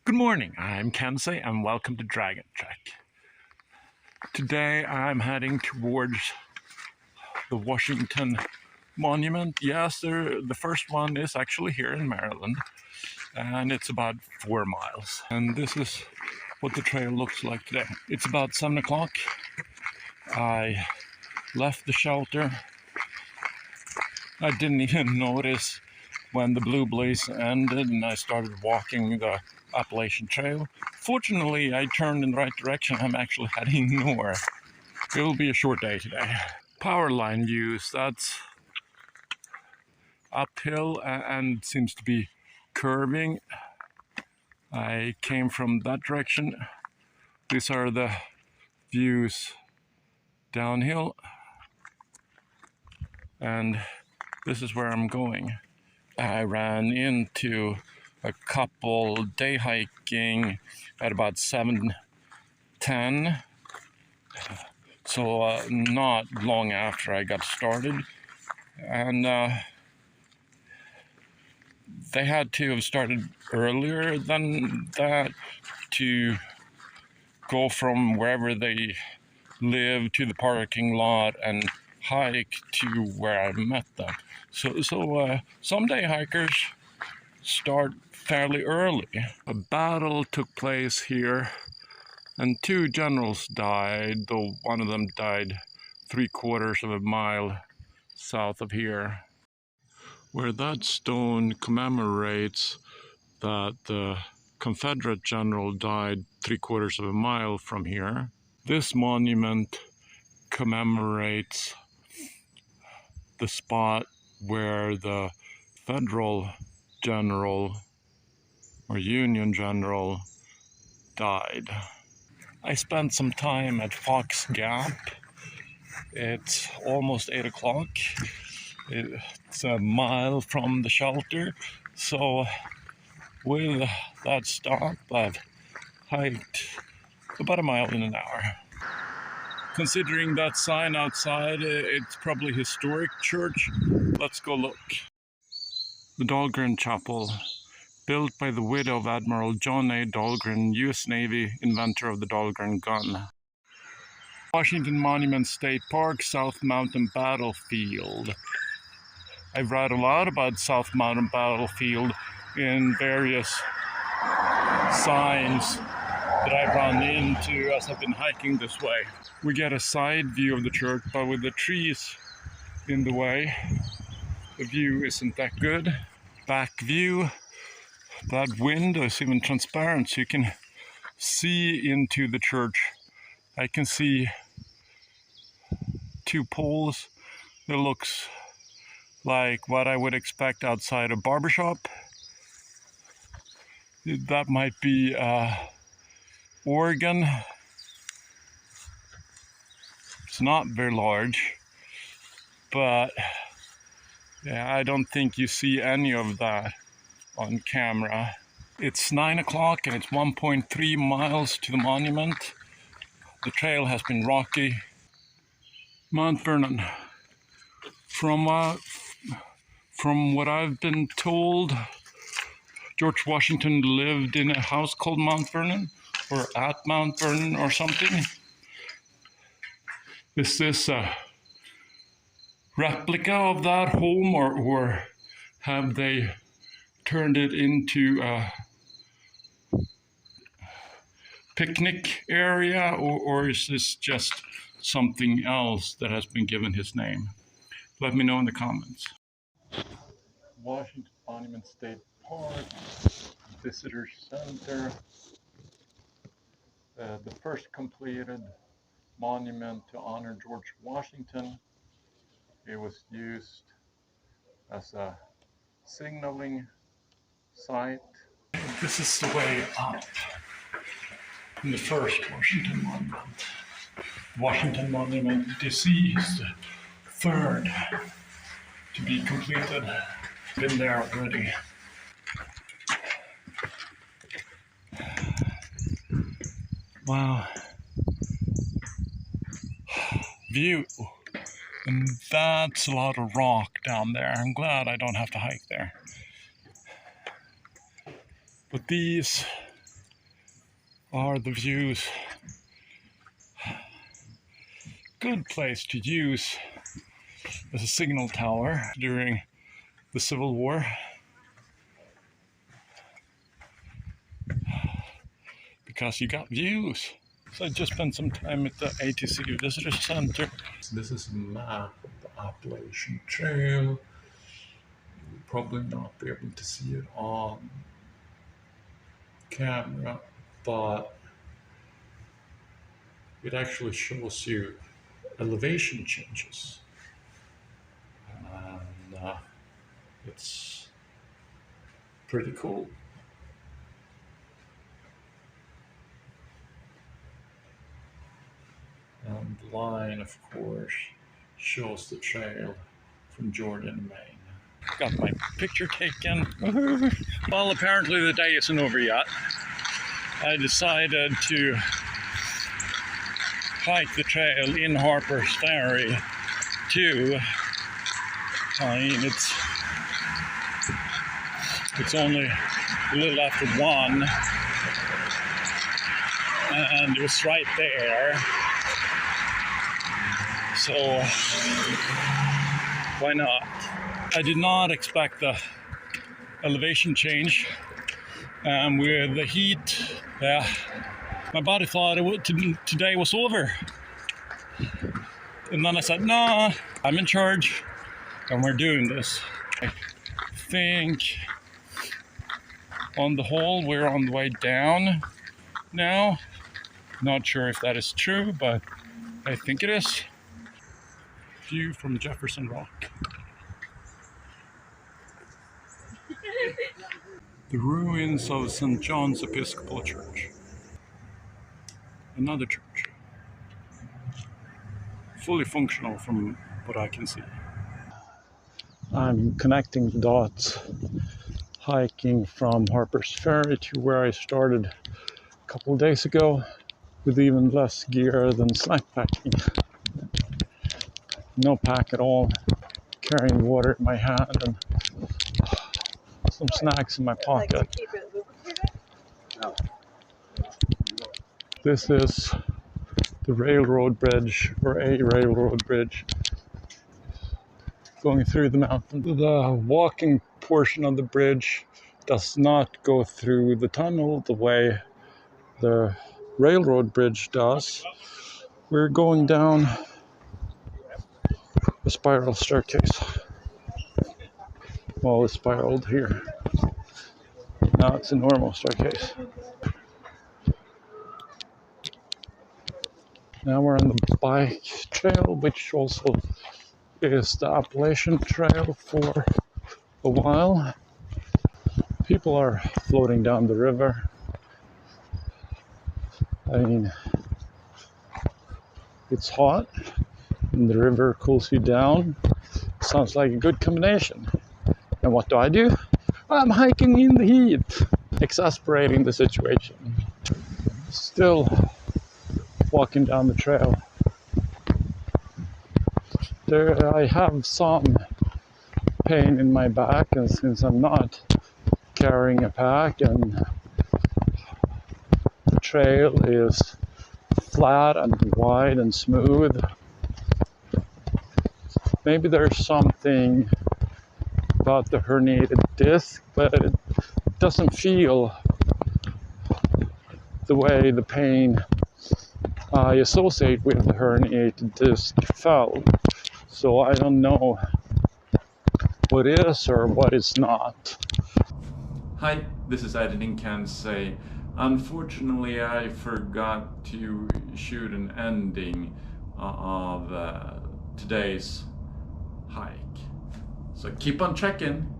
Good morning, I'm Kenzie and welcome to Dragontrek. Today I'm heading towards the Washington Monument. Yes, the first one is actually here in Maryland and it's about 4 miles. And this is what the trail looks like today. It's about 7 o'clock. I left the shelter. I didn't even notice when the blue blaze ended and I started walking the Appalachian Trail. Fortunately, I turned in the right direction. I'm actually heading north. It will be a short day today. Power line views, that's uphill and seems to be curving. I came from that direction. These are the views downhill. And this is where I'm going. I ran into a couple day hiking at about 7:10, so not long after I got started, and they had to have started earlier than that to go from wherever they live to the parking lot and hike to where I met them. So some day hikers start fairly early. A battle took place here and 2 generals died, though one of them died 3/4 of a mile south of here. Where that stone commemorates that the Confederate general died 3/4 of a mile from here, this monument commemorates the spot where the Federal general or Union general died. I spent some time at Fox Gap. It's almost 8 o'clock. It's a mile from the shelter. So with that stop, I've hiked about a mile in an hour. Considering that sign outside, it's probably a historic church. Let's go look. The Dahlgren Chapel, built by the widow of Admiral John A. Dahlgren, U.S. Navy, inventor of the Dahlgren gun. Washington Monument State Park, South Mountain Battlefield. I've read a lot about South Mountain Battlefield in various signs that I've run into as I've been hiking this way. We get a side view of the church, but with the trees in the way, the view isn't that good. Back view, that window is even transparent, so you can see into the church. I can see 2 poles that looks like what I would expect outside a barbershop. That might be organ. It's not very large, but yeah, I don't think you see any of that on camera. It's 9 o'clock and it's 1.3 miles to the monument. The trail has been rocky. Mount Vernon. From what I've been told, George Washington lived in a house called Mount Vernon, or at Mount Vernon or something. Is this a replica of that home, or have they turned it into a picnic area, or is this just something else that has been given his name? Let me know in the comments. Washington Monument State Park, Visitor Center, the first completed monument to honor George Washington. It was used as a signaling site. This is the way up in the first Washington Monument. Washington Monument DC is the 3rd to be completed. Been there already. Wow. View. And that's a lot of rock down there. I'm glad I don't have to hike there. But these are the views. Good place to use as a signal tower during the Civil War. Because you got views. So I just spent some time at the ATC Visitor Center. This is a map of the Appalachian Trail. You'll probably not be able to see it on camera, but it actually shows you elevation changes. And it's pretty cool. And the line, of course, shows the trail from Georgia to Maine. Got my picture taken. Well, apparently the day isn't over yet. I decided to hike the trail in Harpers Ferry to, I mean, it's only a little after 1, and it was right there. So why not? I did not expect the elevation change with the heat. Yeah, my body thought today was over. And then I said, nah, I'm in charge and we're doing this. I think on the whole, we're on the way down now. Not sure if that is true, but I think it is. View from Jefferson Rock. The ruins of St. John's Episcopal Church. Another church. Fully functional from what I can see. I'm connecting the dots, hiking from Harpers Ferry to where I started a couple of days ago with even less gear than slack packing. No pack at all, carrying water in my hand and some snacks in my pocket. This is the railroad bridge, or a railroad bridge, going through the mountain. The walking portion of the bridge does not go through the tunnel the way the railroad bridge does. We're going down a spiral staircase. Well, it spiraled here. Now it's a normal staircase. Now we're on the bike trail, which also is the Appalachian Trail for a while. People are floating down the river. I mean, it's hot and the river cools you down. Sounds like a good combination. And what do? I'm hiking in the heat, exasperating the situation. Still walking down the trail. There, I have some pain in my back, and since I'm not carrying a pack and the trail is flat and wide and smooth, maybe there's something about the herniated disc, but it doesn't feel the way the pain I associate with the herniated disc felt. So I don't know what is or what is not. Hi, this is Editing Kansai. Unfortunately, I forgot to shoot an ending of today's hike. So keep on checking.